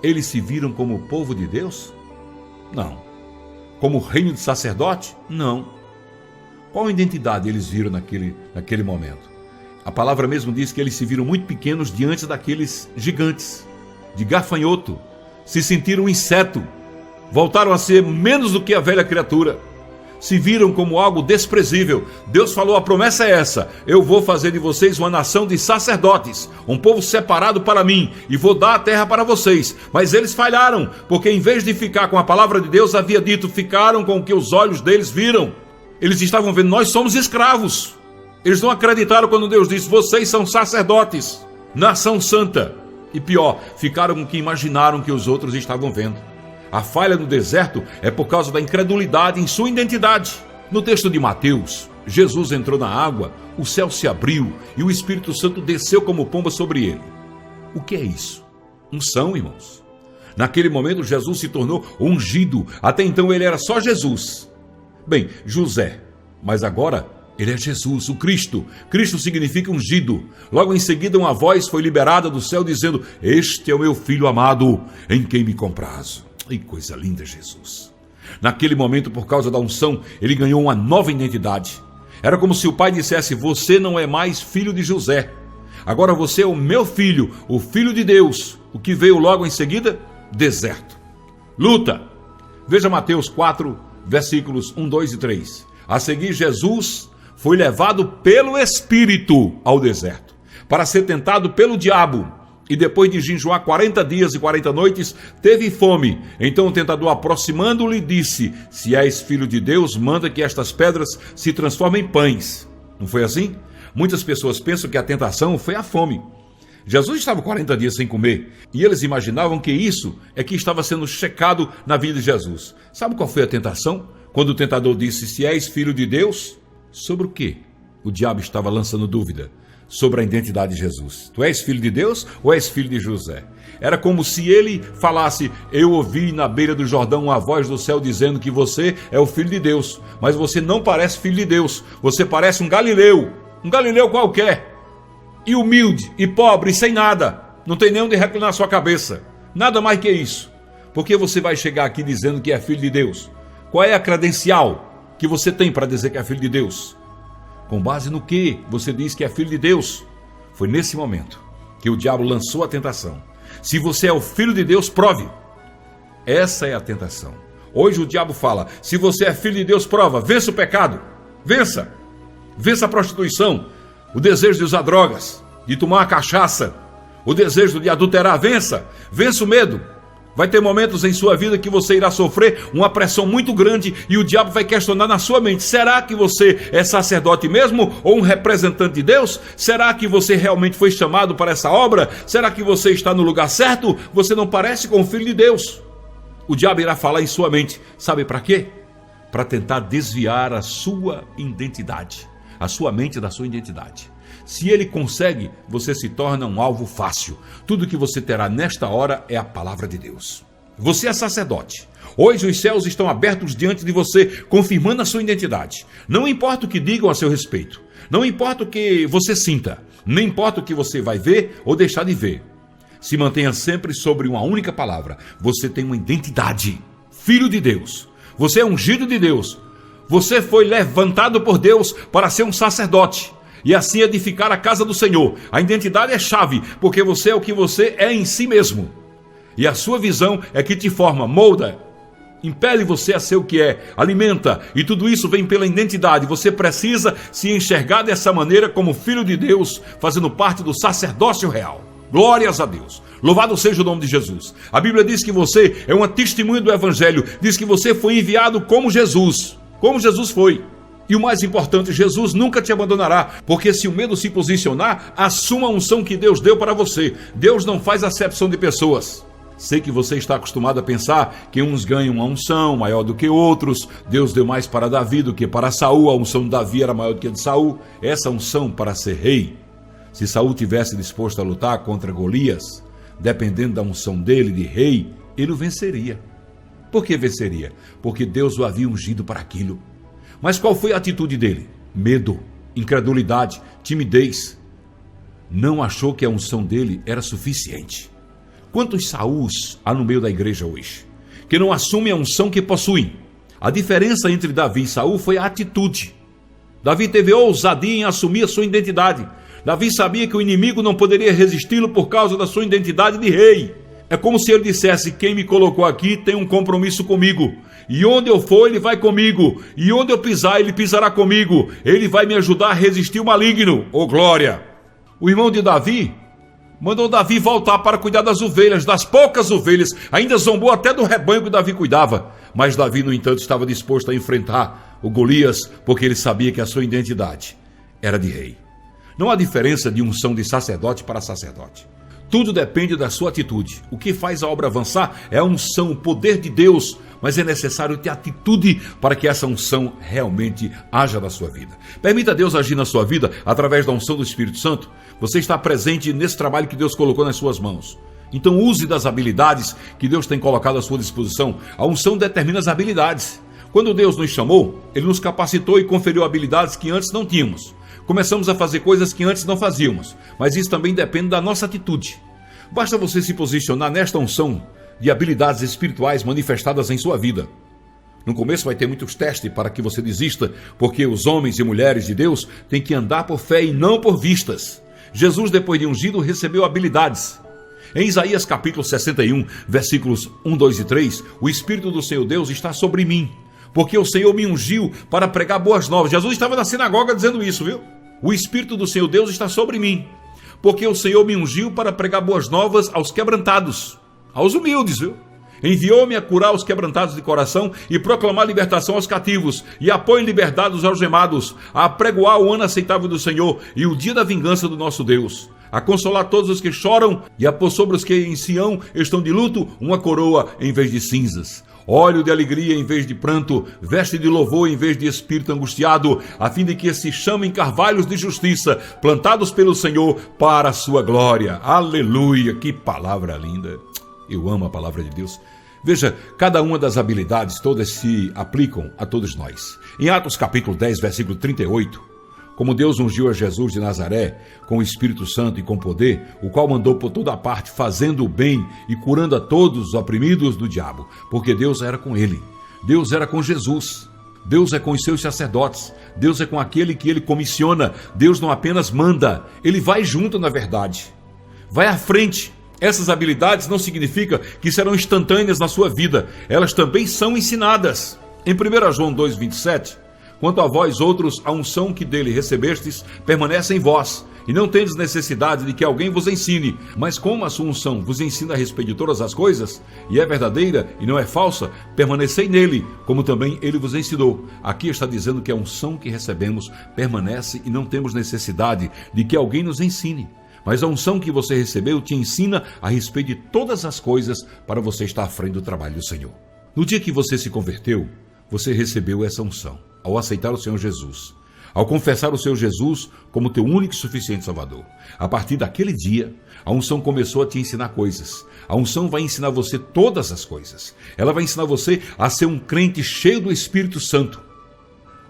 eles se viram como o povo de Deus? Não. Como reino de sacerdote? Não. Qual identidade eles viram naquele momento? A palavra mesmo diz que eles se viram muito pequenos diante daqueles gigantes, de gafanhoto, se sentiram um inseto, voltaram a ser menos do que a velha criatura, se viram como algo desprezível. Deus falou, a promessa é essa: eu vou fazer de vocês uma nação de sacerdotes, um povo separado para mim, e vou dar a terra para vocês. Mas eles falharam, porque em vez de ficar com a palavra de Deus, havia dito, ficaram com o que os olhos deles viram. Eles estavam vendo, nós somos escravos. Eles não acreditaram quando Deus disse, vocês são sacerdotes, nação santa. E pior, ficaram com o que imaginaram que os outros estavam vendo. A falha no deserto é por causa da incredulidade em sua identidade. No texto de Mateus, Jesus entrou na água, o céu se abriu e o Espírito Santo desceu como pomba sobre ele. O que é isso? Unção, irmãos. Naquele momento, Jesus se tornou ungido. Até então, ele era só Jesus. Bem, José. Mas agora, ele é Jesus, o Cristo. Cristo significa ungido. Logo em seguida, uma voz foi liberada do céu dizendo, este é o meu filho amado, em quem me comprazo. Que coisa linda, Jesus. Naquele momento, por causa da unção, ele ganhou uma nova identidade. Era como se o pai dissesse, você não é mais filho de José. Agora você é o meu filho, o filho de Deus. O que veio logo em seguida? Deserto. Luta. Veja Mateus 4, versículos 1, 2 e 3. A seguir, Jesus foi levado pelo Espírito ao deserto, para ser tentado pelo diabo. E depois de jejuar 40 dias e 40 noites, teve fome. Então o tentador, aproximando-lhe, disse, se és filho de Deus, manda que estas pedras se transformem em pães. Não foi assim? Muitas pessoas pensam que a tentação foi a fome. Jesus estava 40 dias sem comer, e eles imaginavam que isso é que estava sendo checado na vida de Jesus. Sabe qual foi a tentação? Quando o tentador disse, se és filho de Deus, sobre o quê? O diabo estava lançando dúvida sobre a identidade de Jesus. Tu és filho de Deus ou és filho de José? Era como se ele falasse, eu ouvi na beira do Jordão uma voz do céu dizendo que você é o filho de Deus, mas você não parece filho de Deus, você parece um galileu qualquer, e humilde, e pobre, e sem nada, não tem nem onde reclinar sua cabeça, nada mais que isso. Por que você vai chegar aqui dizendo que é filho de Deus? Qual é a credencial que você tem para dizer que é filho de Deus? Com base no que você diz que é filho de Deus? Foi nesse momento que o diabo lançou a tentação. Se você é o filho de Deus, prove. Essa é a tentação. Hoje o diabo fala, se você é filho de Deus, prova. Vença o pecado. Vença. Vença a prostituição. O desejo de usar drogas, de tomar uma cachaça. O desejo de adulterar. Vença. Vença o medo. Vai ter momentos em sua vida que você irá sofrer uma pressão muito grande e o diabo vai questionar na sua mente, será que você é sacerdote mesmo ou um representante de Deus? Será que você realmente foi chamado para essa obra? Será que você está no lugar certo? Você não parece com o filho de Deus. O diabo irá falar em sua mente, sabe para quê? Para tentar desviar a sua identidade, a sua mente da sua identidade. Se ele consegue, você se torna um alvo fácil. Tudo que você terá nesta hora é a palavra de Deus. Você é sacerdote. Hoje os céus estão abertos diante de você, confirmando a sua identidade. Não importa o que digam a seu respeito. Não importa o que você sinta. Não importa o que você vai ver ou deixar de ver. Se mantenha sempre sobre uma única palavra. Você tem uma identidade. Filho de Deus. Você é ungido de Deus. Você foi levantado por Deus para ser um sacerdote. E assim edificar a casa do Senhor. A identidade é chave, porque você é o que você é em si mesmo. E a sua visão é que te forma, molda, impele você a ser o que é, alimenta. E tudo isso vem pela identidade. Você precisa se enxergar dessa maneira como filho de Deus, fazendo parte do sacerdócio real. Glórias a Deus. Louvado seja o nome de Jesus. A Bíblia diz que você é uma testemunha do Evangelho. Diz que você foi enviado como Jesus foi. E o mais importante, Jesus nunca te abandonará, porque se o medo se posicionar, assuma a unção que Deus deu para você. Deus não faz acepção de pessoas. Sei que você está acostumado a pensar que uns ganham uma unção maior do que outros. Deus deu mais para Davi do que para Saul. A unção de Davi era maior do que a de Saul. Essa unção para ser rei. Se Saul tivesse disposto a lutar contra Golias, dependendo da unção dele de rei, ele o venceria. Por que venceria? Porque Deus o havia ungido para aquilo. Mas qual foi a atitude dele? Medo, incredulidade, timidez. Não achou que a unção dele era suficiente. Quantos Saúls há no meio da igreja hoje, que não assumem a unção que possuem? A diferença entre Davi e Saul foi a atitude. Davi teve ousadia em assumir a sua identidade. Davi sabia que o inimigo não poderia resisti-lo por causa da sua identidade de rei. É como se ele dissesse: quem me colocou aqui tem um compromisso comigo. E onde eu for, ele vai comigo. E onde eu pisar, ele pisará comigo. Ele vai me ajudar a resistir o maligno. Oh, glória! O irmão de Davi mandou Davi voltar para cuidar das ovelhas, das poucas ovelhas. Ainda zombou até do rebanho que Davi cuidava. Mas Davi, no entanto, estava disposto a enfrentar o Golias, porque ele sabia que a sua identidade era de rei. Não há diferença de unção de sacerdote para sacerdote. Tudo depende da sua atitude. O que faz a obra avançar é a unção, o poder de Deus, mas é necessário ter atitude para que essa unção realmente haja na sua vida. Permita Deus agir na sua vida através da unção do Espírito Santo. Você está presente nesse trabalho que Deus colocou nas suas mãos. Então use das habilidades que Deus tem colocado à sua disposição. A unção determina as habilidades. Quando Deus nos chamou, Ele nos capacitou e conferiu habilidades que antes não tínhamos. Começamos a fazer coisas que antes não fazíamos, mas isso também depende da nossa atitude. Basta você se posicionar nesta unção de habilidades espirituais manifestadas em sua vida. No começo vai ter muitos testes para que você desista, porque os homens e mulheres de Deus têm que andar por fé e não por vistas. Jesus, depois de ungido, recebeu habilidades. Em Isaías capítulo 61, versículos 1, 2 e 3, o Espírito do Senhor Deus está sobre mim, porque o Senhor me ungiu para pregar boas novas. Jesus estava na sinagoga dizendo isso, viu? O Espírito do Senhor Deus está sobre mim, porque o Senhor me ungiu para pregar boas novas aos quebrantados, aos humildes, viu? Enviou-me a curar os quebrantados de coração e proclamar libertação aos cativos e a pôr em liberdade os algemados, a apregoar o ano aceitável do Senhor e o dia da vingança do nosso Deus, a consolar todos os que choram e a pôr sobre os que em Sião estão de luto uma coroa em vez de cinzas, óleo de alegria em vez de pranto, veste de louvor em vez de espírito angustiado, a fim de que se chamem carvalhos de justiça, plantados pelo Senhor para a sua glória. Aleluia! Que palavra linda! Eu amo a palavra de Deus. Veja, cada uma das habilidades todas se aplicam a todos nós. Em Atos capítulo 10, versículo 38, como Deus ungiu a Jesus de Nazaré com o Espírito Santo e com poder, o qual mandou por toda parte, fazendo o bem e curando a todos os oprimidos do diabo, porque Deus era com ele. Deus era com Jesus. Deus é com os seus sacerdotes. Deus é com aquele que ele comissiona. Deus não apenas manda, ele vai junto, na verdade. Vai à frente. Essas habilidades não significa que serão instantâneas na sua vida. Elas também são ensinadas. Em 1 João 2,27, quanto a vós outros, a unção que dele recebestes permanece em vós, e não tendes necessidade de que alguém vos ensine, mas como a sua unção vos ensina a respeito de todas as coisas, e é verdadeira e não é falsa, permanecei nele, como também ele vos ensinou. Aqui está dizendo que a unção que recebemos permanece e não temos necessidade de que alguém nos ensine. Mas a unção que você recebeu te ensina a respeito de todas as coisas para você estar à frente do trabalho do Senhor. No dia que você se converteu, você recebeu essa unção, ao aceitar o Senhor Jesus, ao confessar o Senhor Jesus como teu único e suficiente Salvador. A partir daquele dia, a unção começou a te ensinar coisas. A unção vai ensinar você todas as coisas. Ela vai ensinar você a ser um crente cheio do Espírito Santo,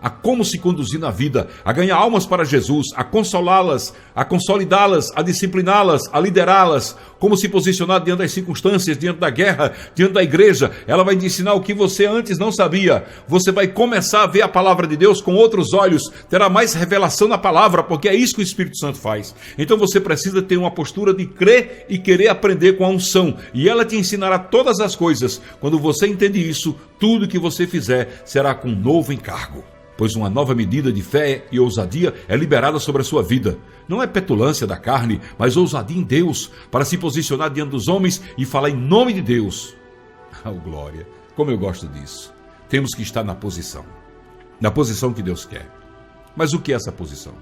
a como se conduzir na vida, a ganhar almas para Jesus, a consolá-las, a consolidá-las, a discipliná-las, a liderá-las, como se posicionar diante das circunstâncias, diante da guerra, diante da igreja. Ela vai te ensinar o que você antes não sabia. Você vai começar a ver a palavra de Deus com outros olhos, terá mais revelação na palavra, porque é isso que o Espírito Santo faz. Então você precisa ter uma postura de crer e querer aprender com a unção, e ela te ensinará todas as coisas. Quando você entende isso, tudo que você fizer será com um novo encargo, pois uma nova medida de fé e ousadia é liberada sobre a sua vida. Não é petulância da carne, mas ousadia em Deus, para se posicionar diante dos homens e falar em nome de Deus. Oh, glória! Como eu gosto disso. Temos que estar na posição que Deus quer. Mas o que é essa posição?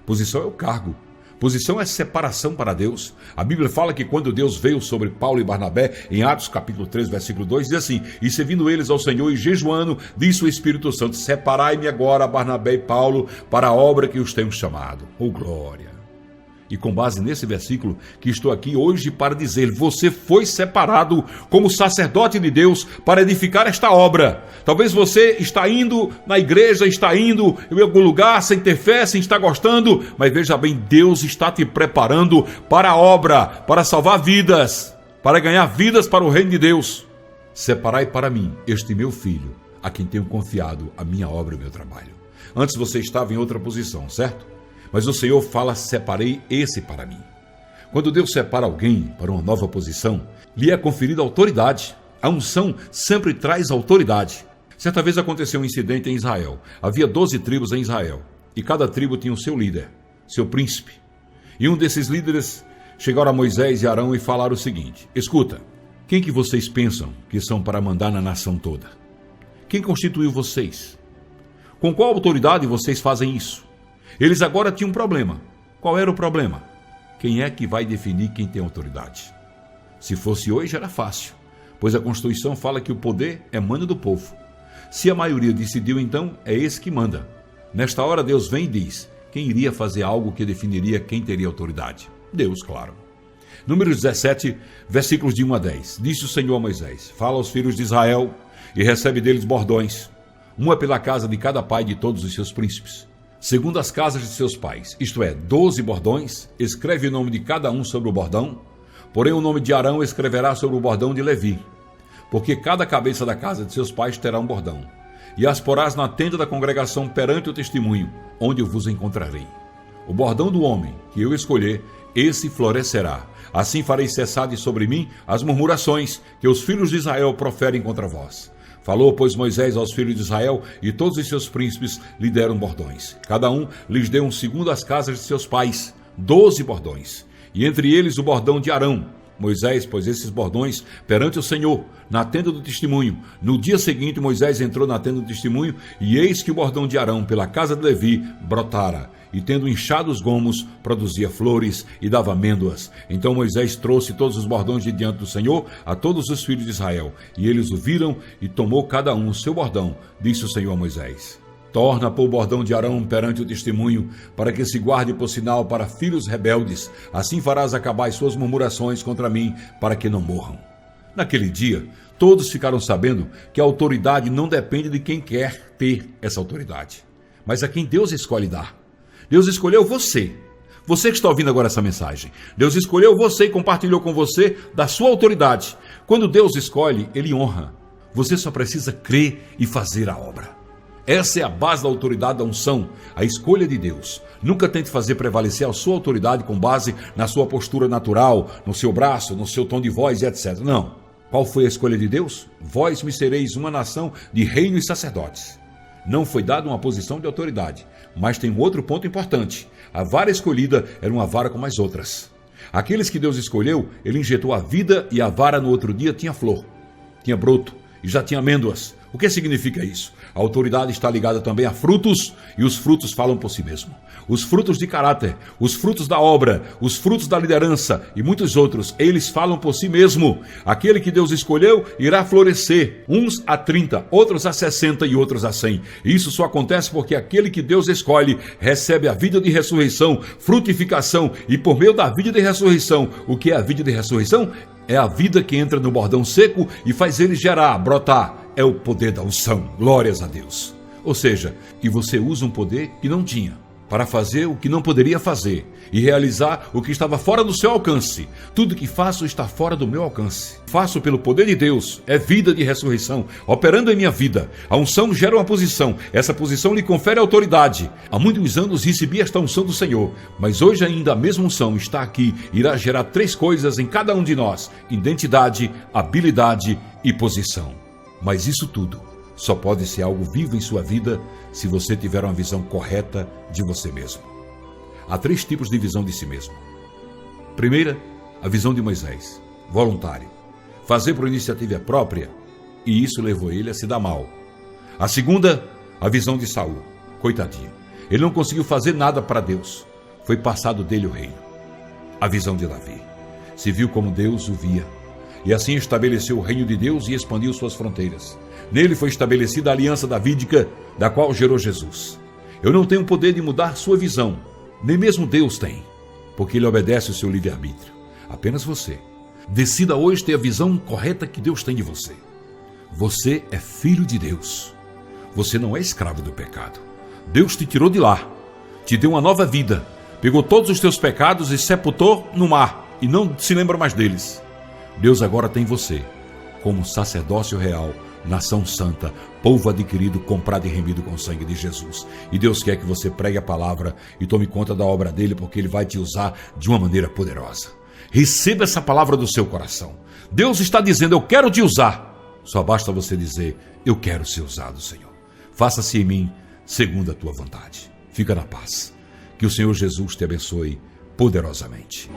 Posição é o cargo. Posição é separação para Deus. A Bíblia fala que quando Deus veio sobre Paulo e Barnabé, em Atos capítulo 3, versículo 2, diz assim: e servindo eles ao Senhor e jejuando, disse o Espírito Santo: separai-me agora Barnabé e Paulo para a obra que os tenho chamado. Oh, glória! E com base nesse versículo que estou aqui hoje para dizer, você foi separado como sacerdote de Deus para edificar esta obra. Talvez você está indo na igreja, está indo em algum lugar sem ter fé, sem estar gostando, mas veja bem, Deus está te preparando para a obra, para salvar vidas. para ganhar vidas para o reino de Deus. Separai para mim este meu filho, a quem tenho confiado a minha obra e o meu trabalho. Antes você estava em outra posição, certo? Mas o Senhor fala, separei esse para mim. Quando Deus separa alguém para uma nova posição, lhe é conferida autoridade. A unção sempre traz autoridade. Certa vez aconteceu um incidente em Israel. Havia 12 tribos em Israel, e cada tribo tinha o seu líder, seu príncipe. E um desses líderes chegaram a Moisés e Arão e falaram o seguinte: escuta, quem que vocês pensam que são para mandar na nação toda? Quem constituiu vocês? Com qual autoridade vocês fazem isso? Eles agora tinham um problema. Qual era o problema? Quem é que vai definir quem tem autoridade? Se fosse hoje era fácil, pois a Constituição fala que o poder emana do povo. Se a maioria decidiu, então é esse que manda. Nesta hora Deus vem e diz: quem iria fazer algo que definiria quem teria autoridade? Deus, claro. Números 17, versículos de 1 a 10. Disse o Senhor a Moisés: fala aos filhos de Israel e recebe deles bordões, uma pela casa de cada pai de todos os seus príncipes, segundo as casas de seus pais, isto é, 12 bordões. Escreve o nome de cada um sobre o bordão, porém o nome de Arão escreverá sobre o bordão de Levi, porque cada cabeça da casa de seus pais terá um bordão, e as porás na tenda da congregação perante o testemunho, onde eu vos encontrarei. O bordão do homem que eu escolher, esse florescerá. Assim farei cessar de sobre mim as murmurações que os filhos de Israel proferem contra vós. Falou, pois, Moisés aos filhos de Israel, e todos os seus príncipes lhe deram bordões. Cada um lhes deu um segundo as casas de seus pais, 12 bordões, e entre eles o bordão de Arão. Moisés pôs esses bordões perante o Senhor, na tenda do testemunho. No dia seguinte, Moisés entrou na tenda do testemunho, e eis que o bordão de Arão, pela casa de Levi, brotara, e tendo inchado os gomos, produzia flores e dava amêndoas. Então Moisés trouxe todos os bordões de diante do Senhor a todos os filhos de Israel, e eles o viram, e tomou cada um o seu bordão. Disse o Senhor a Moisés: torna a pôr o bordão de Arão perante o testemunho, para que se guarde por sinal para filhos rebeldes. Assim farás acabar as suas murmurações contra mim, para que não morram. Naquele dia, todos ficaram sabendo que a autoridade não depende de quem quer ter essa autoridade, mas a quem Deus escolhe dar. Deus escolheu você. Você que está ouvindo agora essa mensagem. Deus escolheu você e compartilhou com você da sua autoridade. Quando Deus escolhe, Ele honra. Você só precisa crer e fazer a obra. Essa é a base da autoridade da unção, a escolha de Deus. Nunca tente fazer prevalecer a sua autoridade com base na sua postura natural, no seu braço, no seu tom de voz e etc. Não. Qual foi a escolha de Deus? Vós me sereis uma nação de reino e sacerdotes. Não foi dada uma posição de autoridade, mas tem um outro ponto importante. A vara escolhida era uma vara como as outras. Aqueles que Deus escolheu, Ele injetou a vida, e a vara no outro dia tinha flor, tinha broto e já tinha amêndoas. O que significa isso? A autoridade está ligada também a frutos, e os frutos falam por si mesmo. Os frutos de caráter, os frutos da obra, os frutos da liderança e muitos outros, eles falam por si mesmo. Aquele que Deus escolheu irá florescer, uns a 30, outros a 60 e outros a 100. Isso só acontece porque aquele que Deus escolhe recebe a vida de ressurreição, frutificação, e por meio da vida de ressurreição, o que é a vida de ressurreição? É a vida que entra no bordão seco e faz ele gerar, brotar. É o poder da unção. Glórias a Deus. Ou seja, e você usa um poder que não tinha, para fazer o que não poderia fazer e realizar o que estava fora do seu alcance. Tudo que faço está fora do meu alcance. Faço pelo poder de Deus. É vida de ressurreição operando em minha vida. A unção gera uma posição. Essa posição lhe confere autoridade. Há muitos anos recebi esta unção do Senhor, mas hoje ainda a mesma unção está aqui. Irá gerar 3 coisas em cada um de nós: identidade, habilidade e posição. Mas isso tudo só pode ser algo vivo em sua vida se você tiver uma visão correta de você mesmo. Há 3 tipos de visão de si mesmo. Primeira, a visão de Moisés, voluntária. Fazer por iniciativa própria, e isso levou ele a se dar mal. A segunda, a visão de Saul, coitadinho. Ele não conseguiu fazer nada para Deus. Foi passado dele o reino. A visão de Davi. Se viu como Deus o via, e assim estabeleceu o reino de Deus e expandiu suas fronteiras. Nele foi estabelecida a aliança davídica, da qual gerou Jesus. Eu não tenho o poder de mudar sua visão, nem mesmo Deus tem, porque Ele obedece o seu livre-arbítrio. Apenas você. Decida hoje ter a visão correta que Deus tem de você. Você é filho de Deus. Você não é escravo do pecado. Deus te tirou de lá, te deu uma nova vida, pegou todos os teus pecados e sepultou no mar, e não se lembra mais deles. Deus agora tem você como sacerdócio real, nação santa, povo adquirido, comprado e remido com o sangue de Jesus. E Deus quer que você pregue a palavra e tome conta da obra dele, porque ele vai te usar de uma maneira poderosa. Receba essa palavra do seu coração. Deus está dizendo: eu quero te usar. Só basta você dizer: eu quero ser usado, Senhor. Faça-se em mim segundo a tua vontade. Fica na paz. Que o Senhor Jesus te abençoe poderosamente.